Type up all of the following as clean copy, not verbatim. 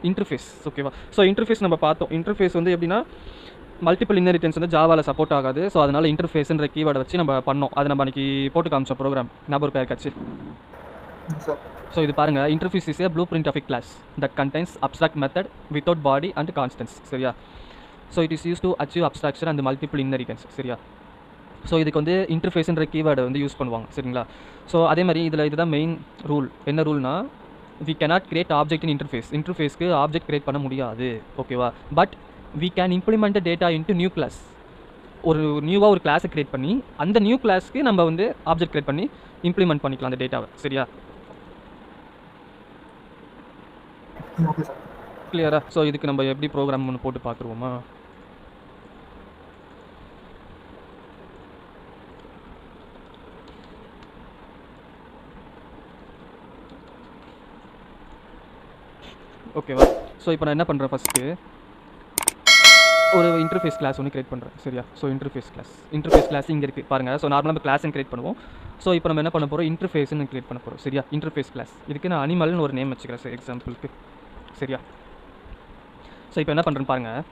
Interface. ஓகேவா? So interface நம்ம பார்த்தோம். இன்டர்ஃபேஸ் வந்து எப்படின்னா மல்டிபிள் இன்ஹெரிட்டன்ஸ் வந்து ஜாவாவில் சப்போர்ட் ஆகாது. ஸோ அதனால் இன்டர்ஃபேஸ்ன்ற கீவேர்டை வச்சு நம்ம பண்ணோம். அதை நம்ம அன்றைக்கி போட்டு காமிச்சோம் ப்ரோக்ராம். ஞாபகம் இருக்கா யாருக்காச்சு? ஸோ இது பாருங்கள், interface is a blueprint of a class that contains abstract method without body and constants. சரியா? So it is use to achieve abstraction and multiple inheritance. சரியா? ஸோ இதுக்கு வந்து இன்டர்ஃபேஸ்ன்ற கீவேர்டை வந்து யூஸ் பண்ணுவாங்க. சரிங்களா? ஸோ அதே மாதிரி இதில் இதுதான் மெயின் ரூல். என்ன ரூல்னா, we cannot create object in interface. இன்டர்ஃபேஸ்க்கு ஆப்ஜெக்ட் கிரியேட் பண்ண முடியாது. ஓகேவா? But we can implement data into new class. ஒரு நியூவாக ஒரு கிளாஸை கிரியேட் பண்ணி அந்த நியூ கிளாஸ்க்கு நம்ம வந்து ஆப்ஜெக்ட் கிரியேட் பண்ணி இம்ப்ளிமெண்ட் பண்ணிக்கலாம் அந்த டேட்டாவை. சரியா? கிளியரா? ஸோ இதுக்கு நம்ம எப்படி ப்ரோக்ராம் ஒன்று போட்டு பார்த்துருவோமா? ஓகேவா? ஸோ இப்போ நான் என்ன பண்ணுறேன், ஃபஸ்ட்டு ஒரு இன்டர்ஃபேஸ் கிளாஸ் ஒன்று கிரியேட் பண்ணுறேன். சரியா? ஸோ இன்டர்ஃபேஸ் கிளாஸ் இங்கே இருக்குது பாருங்கள். ஸோ நார்மலாக நம்ம கிளாஸ்ன்னு கிரியேட் பண்ணுவோம். ஸோ இப்போ நம்ம என்ன பண்ண போகிறோம், இன்டர்ஃபேஸ்ன்னு கிரியேட் பண்ண போகிறோம். சரியா? Interface class. இதுக்கு நான் அனிமல்னு ஒரு நேம் வச்சுக்கிறேன் சார், எக்ஸாம்பிளுக்கு. சரியா? ஸோ இப்போ என்ன பண்ணுறேன்னு பாருங்கள்,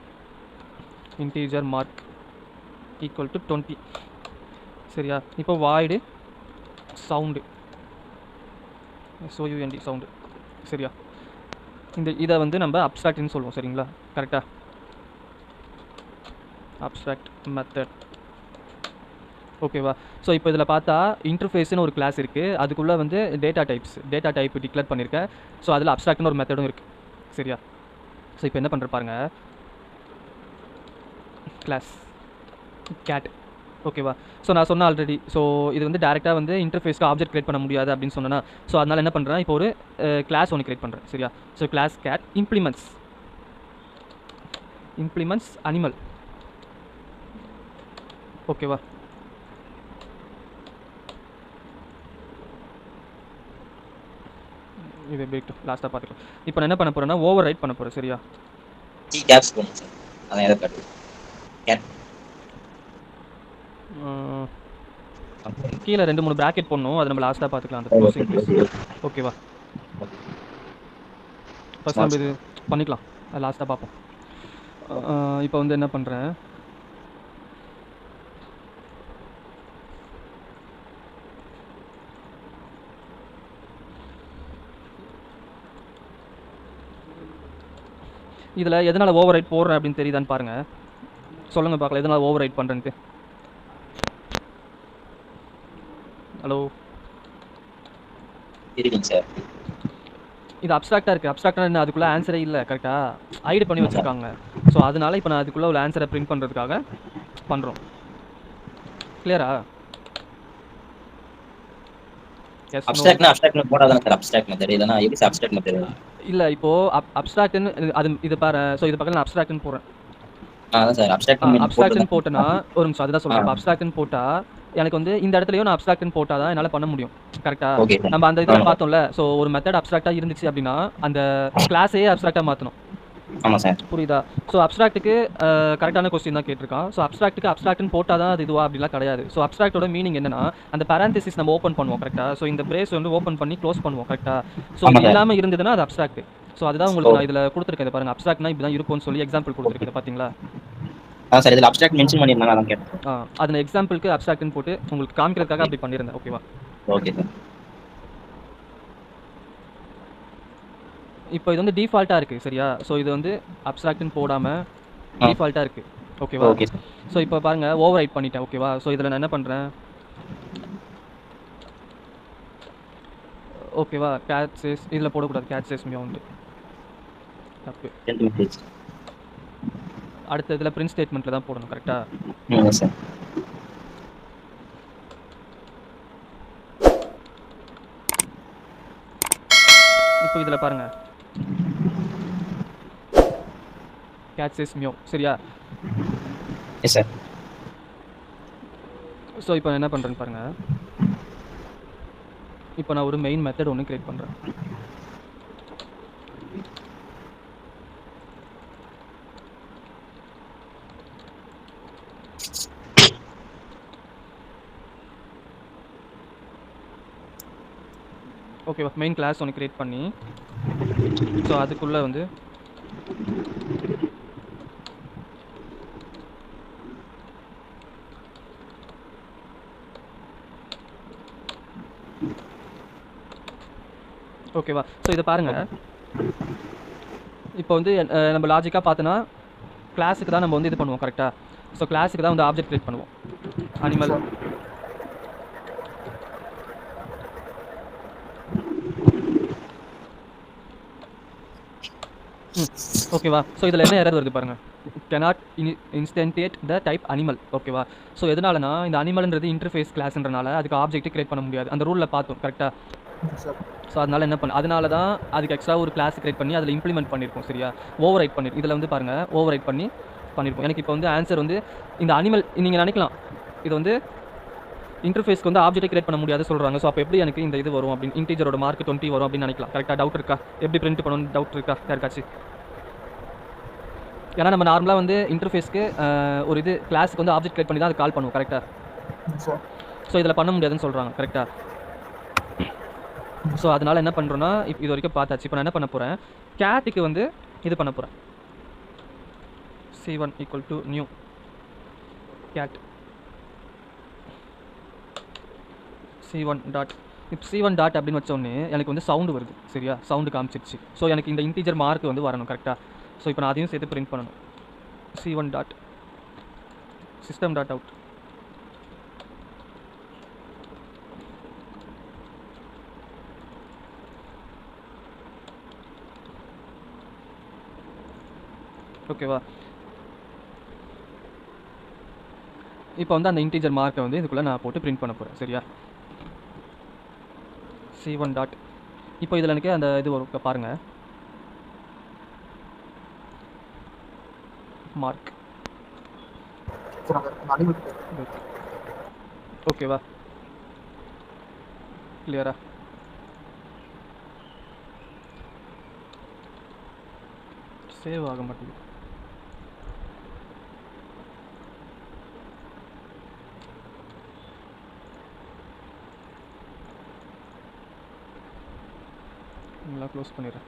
இன்டீஜர் மார்க் ஈக்குவல் டு 20. சரியா? இப்போ வாய்டு சவுண்டு, SOUND சவுண்டு. சரியா? இதை வந்து நம்ம அப்ஸ்ட்ராக்ட்னு சொல்லுவோம். சரிங்களா? கரெக்டாக? Abstract method. ஓகேவா? ஸோ இப்போ இதில் பார்த்தா இன்டர்ஃபேஸ்னு ஒரு கிளாஸ் இருக்குது. அதுக்குள்ளே வந்து டேட்டா டைப் டிக்ளேர் பண்ணியிருக்கேன். ஸோ அதில் அப்ஸ்ட்ராக்ட்னு ஒரு மெத்தடும் இருக்குது. சரியா? ஸோ இப்போ என்ன பண்ணுற பாருங்கள், கிளாஸ் கேட். ஓகேவா? ஸோ நான் சொன்னேன் ஆல்ரெடி. ஸோ இது வந்து டேரெக்டாக வந்து இன்டர்ஃபேஸ்க்கு ஆப்ஜெக்ட் கிரியேட் பண்ண முடியாது அப்படின்னு சொன்னேன்னா, ஸோ அதனால் என்ன பண்ணுறேன், இப்போ ஒரு கிளாஸ் ஒன்று கிரியேட் பண்ணுறேன். சரியா? So class cat implements animal. ஓகேவா? இது எப்படி லாஸ்ட்டாக பார்த்துக்கலாம். இப்போ நான் என்ன பண்ண போகிறேன்னா ஓவர் ரைட் பண்ண போகிறேன். சரியா? கீழே 2-3 ப்ராக்கெட் போடணும். அதை நம்ம லாஸ்ட்டாக பார்த்துக்கலாம், அந்த க்ளோசிங் ப்ளேஸ். ஓகேவா? ஃபஸ்ட் நம்ம இது பண்ணிக்கலாம், அது லாஸ்ட்டாக பார்ப்போம். இப்போ வந்து என்ன பண்ணுறேன், இதில் எதனால் ஓவர் ரைட் போடுறேன் அப்படின்னு தெரியுதான்னு பாருங்கள். சொல்லுங்கள் பார்க்கலாம், எதனால் ஓவர் ரைட் பண்ணுறேன்ட்டு. Hello, sir. இது அப்ஸ்ட்ராக்டாக இருக்குது. அப்ஸ்ட்ராக்டாக என்ன, அதுக்குள்ளே ஆன்சரே இல்லை. கரெக்டாக ஹைட் பண்ணி வச்சுருக்காங்க. ஸோ அதனால் இப்போ நான் அதுக்குள்ளே ஒரு ஆன்சரை பிரிண்ட் பண்ணுறதுக்காக பண்ணுறோம். கிளியரா? இல்லை, இப்போ அப்ஸ்ட்ராக்ட்னு அது இது பாரு. ஸோ இது பக்கத்தில் நான் அப்ஸ்ட்ராக்ட்னு போடுறேன். அப்ஸ்ட்ராக்ட்னு போட்டேன்னா ஒரு நிமிஷம், அதுதான் சொல்கிறேன். அப்ஸ்ட்ராக்ட்னு போட்டால் எனக்கு வந்து இந்த இடத்துலையும் நான் அப்ஸ்ட்ராக்ட்னு போட்டால் தான் என்னால் பண்ண முடியும். கரெக்டாக? நம்ம அந்த இதில் பார்த்தோம்ல. ஸோ ஒரு மெத்தட் அப்ஸ்ட்ராக்டாக இருந்துச்சு அப்படின்னா அந்த கிளாஸையே அப்ஸ்ட்ராக்டாக மாற்றணும். ஆமாம் சார், புரியுதா? ஸோ அப்ஸ்ட்ராக்ட்டுக்கு கரெக்டான கொஸ்டின் தான் கேட்டிருக்கான். ஸோ அப்ஸ்ட்ராக்ட்டுக்கு அப்ஸ்ட்ராக்ட்னு போட்டால் தான் அது இதுவா அப்படிலாம் கிடையாது. ஸோ அப்ஸ்ட்ராக்டோட மீனிங் என்னன்னா, அந்த பேரந்தசிஸ் நம்ம ஓப்பன் பண்ணுவோம். கரெக்டாக? ஸோ இந்த பிரேஸ் வந்து ஓப்பன் பண்ணி க்ளோஸ் பண்ணுவோம். கரெக்டாக? ஸோ இது இல்லாமல் இருந்ததுன்னா அது அப்ஸ்ட்ராக்ட். ஸோ அதுதான் உங்களுக்கு நான் இதில் கொடுத்துருக்கேன். பாருங்கள், அப்ஸ்ட்ராக்ட்னா இப்படி தான் இருக்கும்னு சொல்லி எக்ஸாம்பிள் கொடுத்துருக்கேன். பார்த்தீங்களா? சார், இதில் அப்ஸ்ட்ராக்ட் மென்ஷன் பண்ணியிருந்தாங்க, அதான் கேட்டேன். அது நான் எக்ஸாம்பிளுக்கு அப்ஸ்ட்ராக்ட்னு போட்டு உங்களுக்கு காமிக்கிறதுக்காக அப்படி பண்ணியிருந்தேன். ஓகேவா? Okay sir. இப்போ இது வந்து டிஃபால்ட்டாக இருக்குது. சரியா? ஸோ இது வந்து அப்ஸ்ட்ராக்ட்னு போடாமல் டிஃபால்ட்டாக இருக்குது. ஓகேவா? ஓகே. ஸோ இப்போ பாருங்கள், ஓவர் ரைட் பண்ணிட்டேன். ஓகேவா? ஸோ இதில் நான் என்ன பண்ணுறேன், ஓகேவா, கேட் சேஸ் இதில் போடக்கூடாது. கேட் சேஸ் மியாவுண்டு தப்பு. அடுத்த இதில் பிரிண்ட் ஸ்டேட்மெண்ட்டில் தான் போடணும். கரெக்டாக? சார். இப்போ இதில் பாருங்கள், கேட் சேஸ் மியோ. சரியா? Yes sir. ஸோ இப்போ என்ன பண்ணுறேன்னு பாருங்கள். இப்போ நான் ஒரு மெயின் மெத்தட் ஒன்று கிரியேட் பண்ணுறேன். ஓகேவா? மெயின் கிளாஸ் ஒன்று கிரியேட் பண்ணி, ஸோ அதுக்குள்ளே வந்து ஓகேவா? ஸோ இதை பாருங்கள். இப்போ வந்து நம்ம லாஜிக்காக பார்த்தோன்னா கிளாஸுக்கு தான் நம்ம வந்து இது பண்ணுவோம் கரெக்டாக. ஸோ கிளாஸுக்கு தான் வந்து ஆப்ஜெக்ட் கிரியேட் பண்ணுவோம். அனிமல் ஓகேவா? ஸோ இதில் என்ன எரர் வருது பாருங்கள். cannot instantiate the type animal. ஓகேவா? ஸோ எதனாலனா இந்த அனிமல்ன்றது இன்டர்ஃபேஸ் கிளாஸ்ன்றனால அதுக்கு ஆப்ஜெக்ட் கிரியேட் பண்ண முடியாது. அந்த ரூலில் பார்த்தோம் கரெக்டாக. ஸோ அதனால என்ன அதனால தான் அதுக்கு எக்ஸ்ட்ரா ஒரு கிளாஸ் கிரியேட் பண்ணி அதில் இம்ப்ளிமெண்ட் பண்ணியிருக்கோம். சரியா? ஓவர் ரைட் பண்ணியிருக்கோம். இதில் வந்து பாருங்கள், ஓவர் ரைட் பண்ணியிருக்கோம். எனக்கு இப்போ வந்து ஆன்சர் வந்து இந்த அனிமல் நீங்கள் நினைக்கலாம் இது வந்து இன்டர்ஃபேஸ்க்கு வந்து ஆப்ஜெக்ட் கிரியேட் பண்ண முடியாது சொல்கிறாங்க. ஸோ அப்போ எப்படி எனக்கு இந்த இது வரும் அப்படின்னு இன்டீஜரோட மார்க் 20 வரும் அப்படின்னு நினைக்கலாம். கரெக்டாக டவுட் இருக்கா? எப்படி பிரிண்ட் பண்ணணும்னு டவுட் இருக்கா யாருக்காச்சு? ஏன்னா நம்ம நார்மலாக வந்து இன்டர்ஃபேஸ்க்கு ஒரு இது கிளாஸுக்கு வந்து ஆப்ஜெக்ட் கிரியேட் பண்ணி தான் அது கால் பண்ணுவோம் கரெக்டாக. ஸோ இதில் பண்ண முடியாதுன்னு சொல்கிறாங்க கரெக்டாக. ஸோ அதனால் என்ன பண்ணுறோன்னா இப்போ இது வரைக்கும் பார்த்தாச்சு. இப்போ நான் என்ன பண்ண போகிறேன், கேட்டுக்கு வந்து இது பண்ண போகிறேன். C1 equal to new cat C1 dot. இப்போ C1 டாட் அப்படின்னு வச்சோடனே எனக்கு வந்து சவுண்டு வருது. சரியா? சவுண்டு காமிச்சிருச்சு. ஸோ எனக்கு இந்த இன்டீஜர் மார்க் வந்து வரணும் கரெக்டாக. ஸோ இப்போ நான் அதையும் சேர்த்து பிரிண்ட் பண்ணணும். C1 dot system dot out. ஓகேவா? இப்போ வந்து அந்த இன்டீஜர் மார்க்கை வந்து இதுக்குள்ளே நான் போட்டு பிரிண்ட் பண்ண போகிறேன். சரியா? C1 dot. இப்போ இதில் எனக்கு அந்த இது வரும் பாருங்கள், மார்க். ஓகேவா? கிளியரா? சேவ் ஆக மாட்டேங்குது. இதெல்லாம் க்ளோஸ் பண்ணிடுறேன்.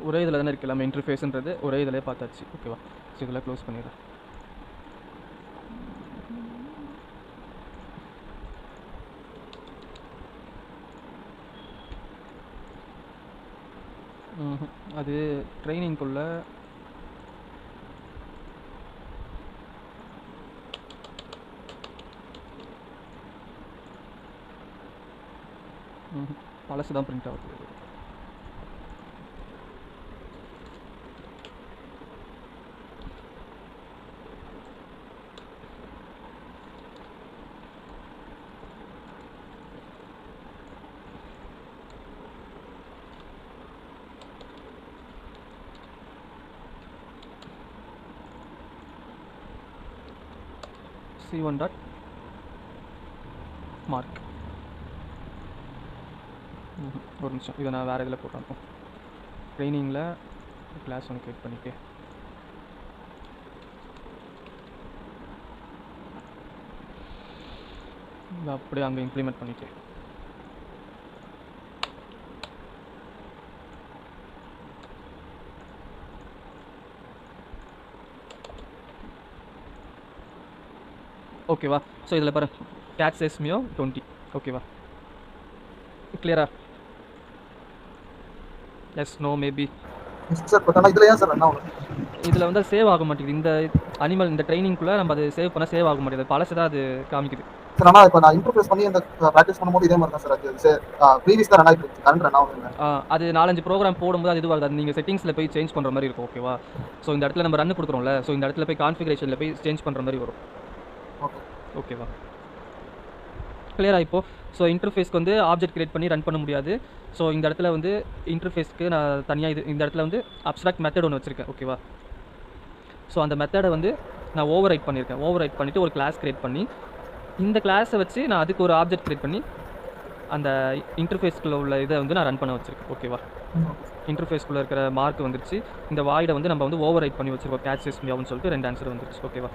ஒரே இதில் தானே இருக்கு எல்லாமே, இன்டர்ஃபேஸ்ன்றது ஒரே இதிலே பார்த்தாச்சு. ஓகேவா? ஸோ இதெல்லாம் க்ளோஸ் பண்ணிடுறேன். அது ட்ரைனிங்குள்ளே பழசு தான் பிரிண்ட் ஆகுது. C1 dot mark. ஒரு நிமிஷம், இதை நான் வேறு இதில் போட்டேன். ட்ரைனிங்கில் கிளாஸ் ஒன்று கிரியேட் பண்ணிட்டு அப்படியே அங்கே இம்ப்ளிமெண்ட் பண்ணிட்டு ஓகேவா? ஸோ இதில் பாரு கேட் சேஸ் மியோ 20. ஓகேவா? கிளியரா? Yes, no, maybe. இதில் வந்து சேவ் ஆக மாட்டேங்குது. இந்த அனிமல் இந்த ட்ரைனிங்குள்ளே நம்ம அது சேவ் பண்ண சேவ் ஆக மாட்டேங்குது. பழசு தான் அது காமிக்குது. சார் ஆனால் இப்போ நான் இன்டர்ஃபேஸ் பண்ணி அந்த ப்ராக்டிஸ் பண்ணும்போது இதே மாதிரி தான் சார் அது ப்ரீவியஸ் தான் ரன் ஆகிட்டு கரண்ட் ரன் ஆகுது. அது 4-5 ப்ரோக்ராம் போடும்போது அது இதுவாகுது. அது நீங்கள் செட்டிங்ஸில் போய் சேஞ்ச் பண்ணுற மாதிரி இருக்கும். ஓகேவா? ஸோ இந்த இடத்துல நம்ம ரன் கொடுக்குறோம்ல, ஸோ இந்த இடத்துல போய் கான்ஃபிகரேஷனில் போய் சேஞ்ச் பண்ணுற மாதிரி வரும். ஓகேவா? கிளியரா? இப்போது ஸோ இன்டர்ஃபேஸ்க்கு வந்து ஆப்ஜெக்ட் கிரியேட் பண்ணி ரன் பண்ண முடியாது. ஸோ இந்த இடத்துல வந்து இன்டர்ஃபேஸ்க்கு நான் தனியாக இந்த இடத்துல வந்து அப்ஸ்ட்ராக்ட் மெத்தட் ஒன்று வச்சுருக்கேன். ஓகேவா? ஸோ அந்த மெத்தடை வந்து நான் ஓவர் ரைட் பண்ணியிருக்கேன். ஓவர் ரைட் பண்ணிவிட்டு ஒரு கிளாஸ் கிரியேட் பண்ணி இந்த கிளாஸை வச்சு நான் அதுக்கு ஒரு ஆப்ஜெக்ட் கிரியேட் பண்ணி அந்த இன்டர்ஃபேஸ்க்குள்ளே உள்ள இதை வந்து நான் ரன் பண்ண வச்சுருக்கேன். ஓகேவா? இன்டர்ஃபேஸ்க்குள்ளே இருக்கிற மார்க் வந்துருச்சு. இந்த வாய்டை வந்து நம்ம வந்து ஓவர் ரைட் பண்ணி வச்சுருக்கோம். கேட்ச் சிஸ்டம் சொல்லிட்டு 2 ஆன்சர் வந்துருச்சு. ஓகேவா?